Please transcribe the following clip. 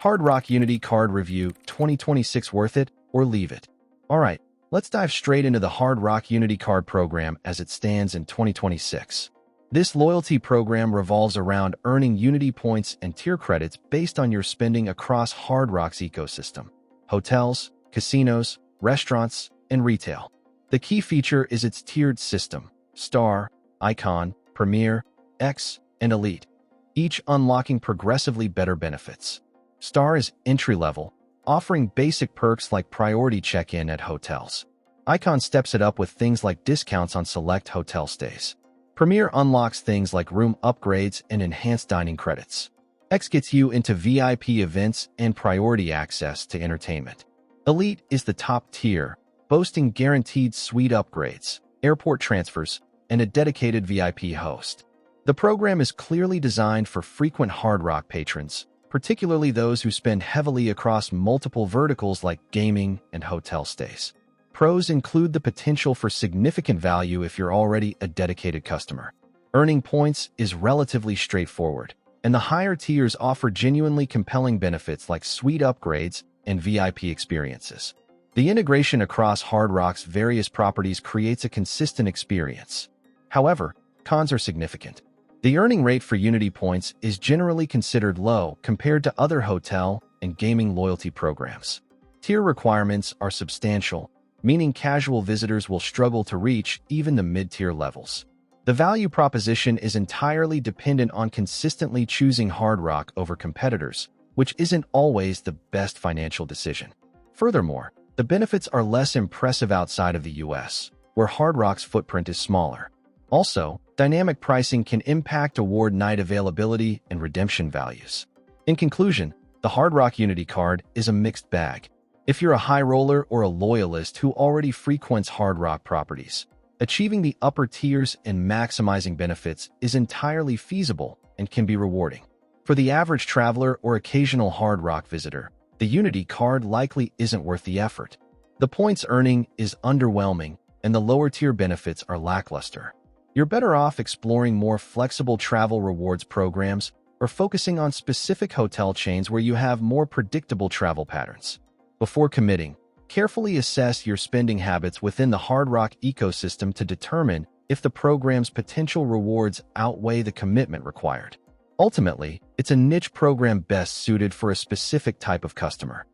Hard Rock Unity Card Review 2026 worth it or leave it? Alright, let's dive straight into the Hard Rock Unity Card program as it stands in 2026. This loyalty program revolves around earning Unity points and tier credits based on your spending across Hard Rock's ecosystem: hotels, casinos, restaurants, and retail. The key feature is its tiered system: Star, Icon, Premier, X, and Elite, each unlocking progressively better benefits. Star is entry-level, offering basic perks like priority check-in at hotels. Icon steps it up with things like discounts on select hotel stays. Premier unlocks things like room upgrades and enhanced dining credits. X gets you into VIP events and priority access to entertainment. Elite is the top tier, boasting guaranteed suite upgrades, airport transfers, and a dedicated VIP host. The program is clearly designed for frequent Hard Rock patrons, particularly those who spend heavily across multiple verticals like gaming and hotel stays. Pros include the potential for significant value if you're already a dedicated customer. Earning points is relatively straightforward, and the higher tiers offer genuinely compelling benefits like suite upgrades and VIP experiences. The integration across Hard Rock's various properties creates a consistent experience. However, cons are significant. The earning rate for Unity points is generally considered low compared to other hotel and gaming loyalty programs. Tier requirements are substantial, meaning casual visitors will struggle to reach even the mid-tier levels. The value proposition is entirely dependent on consistently choosing Hard Rock over competitors, which isn't always the best financial decision. Furthermore, the benefits are less impressive outside of the US, where Hard Rock's footprint is smaller. Also, dynamic pricing can impact award night availability and redemption values. In conclusion, the Hard Rock Unity card is a mixed bag. If you're a high roller or a loyalist who already frequents Hard Rock properties, achieving the upper tiers and maximizing benefits is entirely feasible and can be rewarding. For the average traveler or occasional Hard Rock visitor, the Unity card likely isn't worth the effort. The points earning is underwhelming, and the lower tier benefits are lackluster. You're better off exploring more flexible travel rewards programs or focusing on specific hotel chains where you have more predictable travel patterns. Before committing, carefully assess your spending habits within the Hard Rock ecosystem to determine if the program's potential rewards outweigh the commitment required. Ultimately, it's a niche program best suited for a specific type of customer.